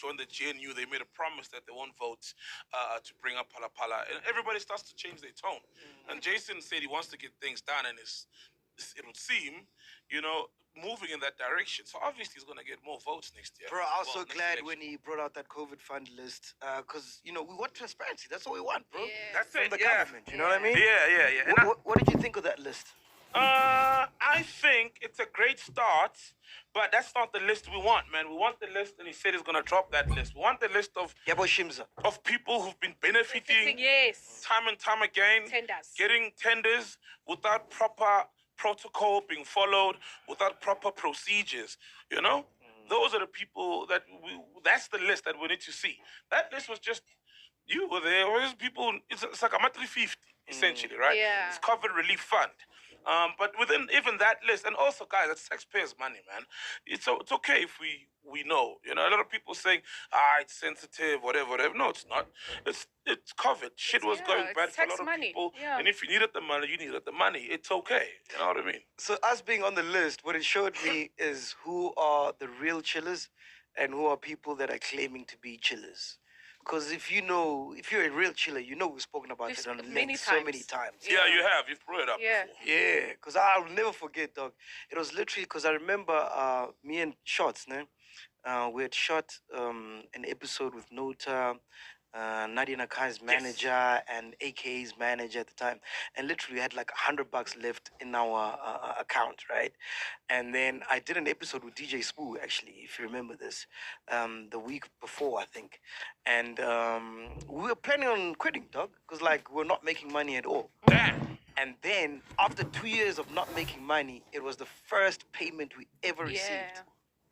joined the GNU, they made a promise that they won't vote to bring up Phala Phala. And everybody starts to change their tone. And Jason said he wants to get things done, and it would seem, moving in that direction. So obviously he's going to get more votes next year. Bro, I was so glad when he brought out that COVID fund list, because, we want transparency. That's what we want, bro. Yeah. That's From it, the government, you know what I mean? Yeah. And What did you think of that list? I think it's a great start, but that's not the list we want, man. We want the list, and he said he's gonna drop that list. We want the list of people who've been benefiting Yes. time and time again, Tenders. getting tenders without proper protocol being followed, without proper procedures. Those are the people that's the list that we need to see. That list was just you were there. Whereas people, it's like a 350 essentially, right? Yeah. It's COVID relief fund. But within even that list, and also, guys, that's taxpayers' money, man. It's okay if we know. A lot of people saying, it's sensitive, whatever. No, it's not. It's COVID. Shit was going bad for a lot of people. Yeah. And if you needed the money, you needed the money. It's okay. You know what I mean? So us being on the list, what it showed me is who are the real chillers and who are people that are claiming to be chillers. Because if you're a real chiller, we've spoken about it on the list so many times. Yeah, you have. You've brought it up before. Yeah, because I'll never forget, dog. It was literally because I remember me and Shots, we had shot an episode with Nota, Nadia Nakai's manager and AK's manager at the time, and literally we had like $100 left in our account, right? And then I did an episode with DJ Spoo, actually, if you remember this, the week before, I think, and we were planning on quitting, dog, because we're not making money at all. Damn. And then after 2 years of not making money, it was the first payment we ever received.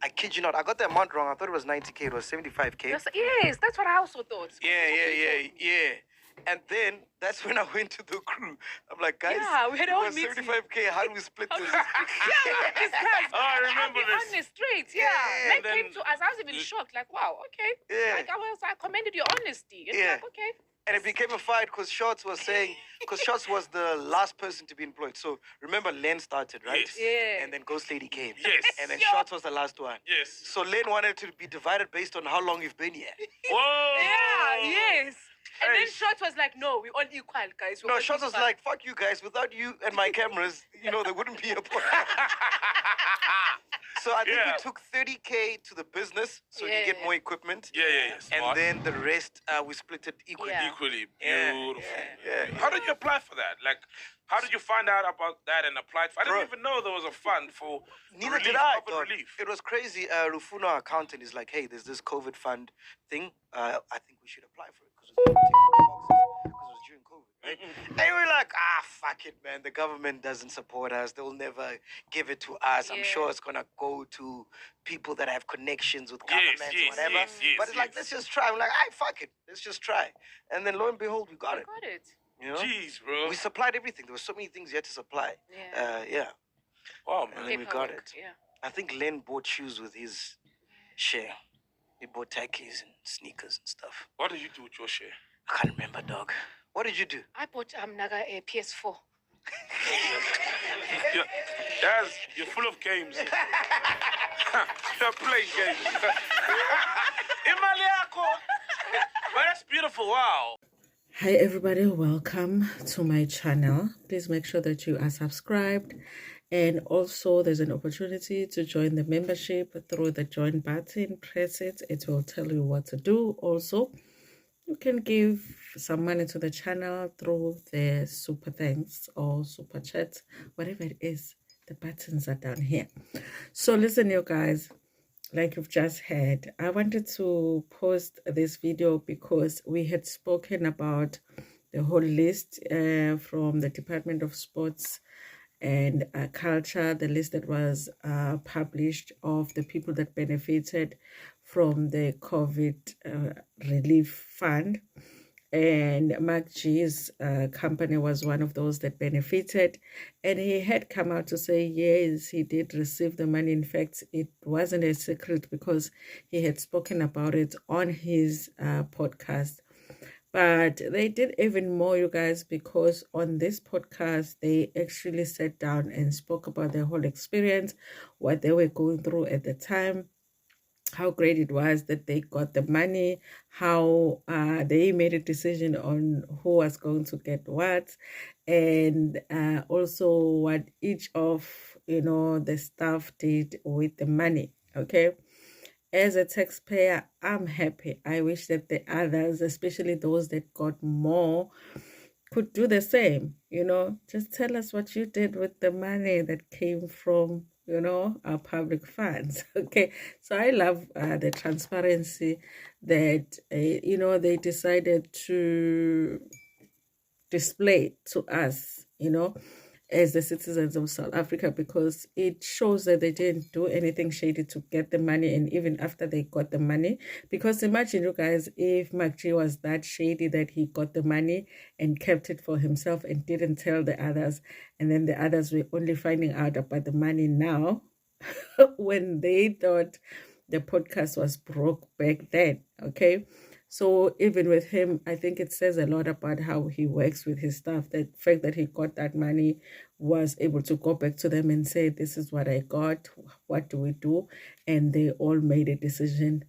I kid you not. I got the amount wrong. I thought it was 90K. It was 75K. Yes, that's what I also thought. Yeah. And then that's when I went to the crew. I'm like, guys, we had all meeting. 75K. How do we split this? I remember this. I'll be honest, straight. Meg came to us. I was even shocked. Like, wow, okay. Yeah. I commended your honesty. And like, okay. And it became a fight because Shots was saying, because Shots was the last person to be employed. So remember, Len started, right? Yes. Yeah. And then Ghost Lady came. Yes. And then Shots was the last one. Yes. So Len wanted to be divided based on how long you've been here. Whoa. Yeah, yes. And then Shots was like, no, we're all equal, guys. No, Shots was like, fuck you guys. Without you and my cameras, there wouldn't be a point. So I think we took 30K to the business so you get more equipment. Yeah. And then the rest, we split it equally. Yeah. Equally. Beautiful. Yeah. How did you apply for that? Like, how did you find out about that and apply for it? I didn't even know there was a fund for Neither did I. COVID relief. It was crazy. Rufuna, our accountant, is like, hey, there's this COVID fund thing. I think we should apply for it because it was during COVID. Right? And we're like, fuck it, man. The government doesn't support us. They'll never give it to us. I'm sure it's going to go to people that have connections with governments or whatever. But it's like, let's just try. I'm like, fuck it. Let's just try. And then lo and behold, we got it. Jeez, bro. We supplied everything. There were so many things you had to supply. Wow, man. And then we got it. I think Len bought shoes with his share. He bought khakis and sneakers and stuff. What did you do with your share? I can't remember, dog. What did you do? I bought Naga a PS4. You're full of games. You're playing games. But that's beautiful. Wow. Hi everybody, welcome to my channel. Please make sure that you are subscribed, and also there's an opportunity to join the membership through the join button. Press it, it will tell you what to do. Also, you can give some money to the channel through the super thanks or super chat, whatever it is. The buttons are down here. So listen, you guys, like you've just heard, I wanted to post this video because we had spoken about the whole list from the Department of Sports and Culture, the list that was published of the people that benefited from the COVID relief fund. And Macg's company was one of those that benefited, and he had come out to say yes, he did receive the money. In fact, it wasn't a secret because he had spoken about it on his podcast. But they did even more, you guys, because on this podcast they actually sat down and spoke about their whole experience, what they were going through at the time, how great it was that they got the money, how they made a decision on who was going to get what, and also what each of the staff did with the money. Okay, as a taxpayer, I'm happy. I wish that the others, especially those that got more, could do the same. Just tell us what you did with the money that came from our public funds. Okay, so I love the transparency that they decided to display to us, as the citizens of South Africa, because it shows that they didn't do anything shady to get the money, and even after they got the money. Because imagine, you guys, if Macg was that shady that he got the money and kept it for himself and didn't tell the others, and then the others were only finding out about the money now when they thought the podcast was broke back then. Okay, so even with him, I think it says a lot about how he works with his staff. The fact that he got that money, was able to go back to them and say, this is what I got, what do we do? And they all made a decision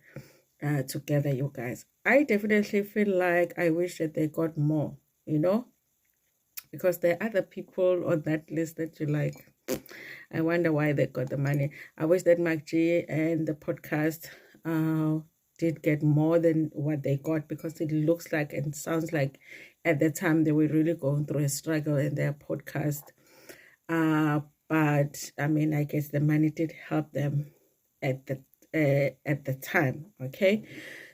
together, you guys. I definitely feel like I wish that they got more, because there are other people on that list that you like. I wonder why they got the money. I wish that Macg and the podcast did get more than what they got, because it looks like and sounds like at the time they were really going through a struggle in their podcast. But I mean, I guess the money did help them at the time. Okay,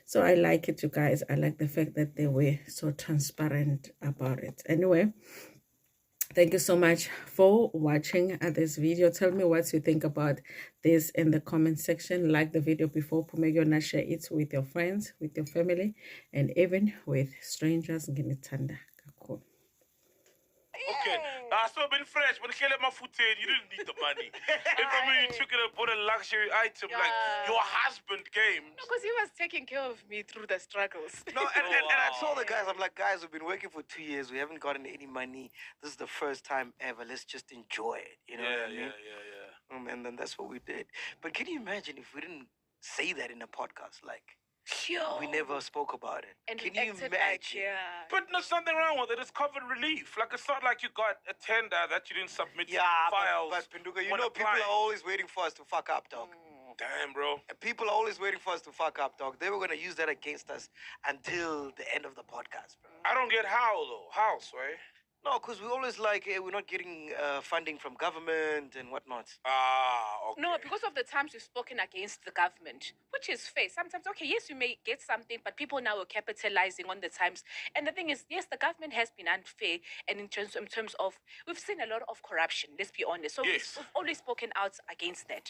so I like it, you guys. I like the fact that they were so transparent about it. Anyway, thank you so much for watching this video. Tell me what you think about this in the comment section. Like the video before Pumegona, share it with your friends, with your family, and even with strangers. Nginithanda kakhulu. Okay, I still been fresh, but kill my foot in. You didn't need the money. If I mean you took it and bought a luxury item, like your husband came. No, because he was taking care of me through the struggles. No, and I told the guys, I'm like, guys, we've been working for 2 years. We haven't gotten any money. This is the first time ever. Let's just enjoy it. You know what I mean? Yeah. And then that's what we did. But can you imagine if we didn't say that in a podcast? Like, we never spoke about it. And can we you acted imagine? like, yeah. But there's nothing wrong with it. It's covered relief. Like, it's not like you got a tender that you didn't submit files. But Pinduka, you when know, people applying. are always waiting for us to fuck up, dog. Damn, bro. People are always waiting for us to fuck up, dog. They were going to use that against us until the end of the podcast, bro. I don't get how, though. How, Sway? No, because we always like, we're not getting funding from government and whatnot. Okay. No, because of the times we've spoken against the government, which is fair. Sometimes, okay, yes, you may get something, but people now are capitalizing on the times. And the thing is, yes, the government has been unfair, and in terms of, we've seen a lot of corruption, let's be honest. So Yes. we've always spoken out against that.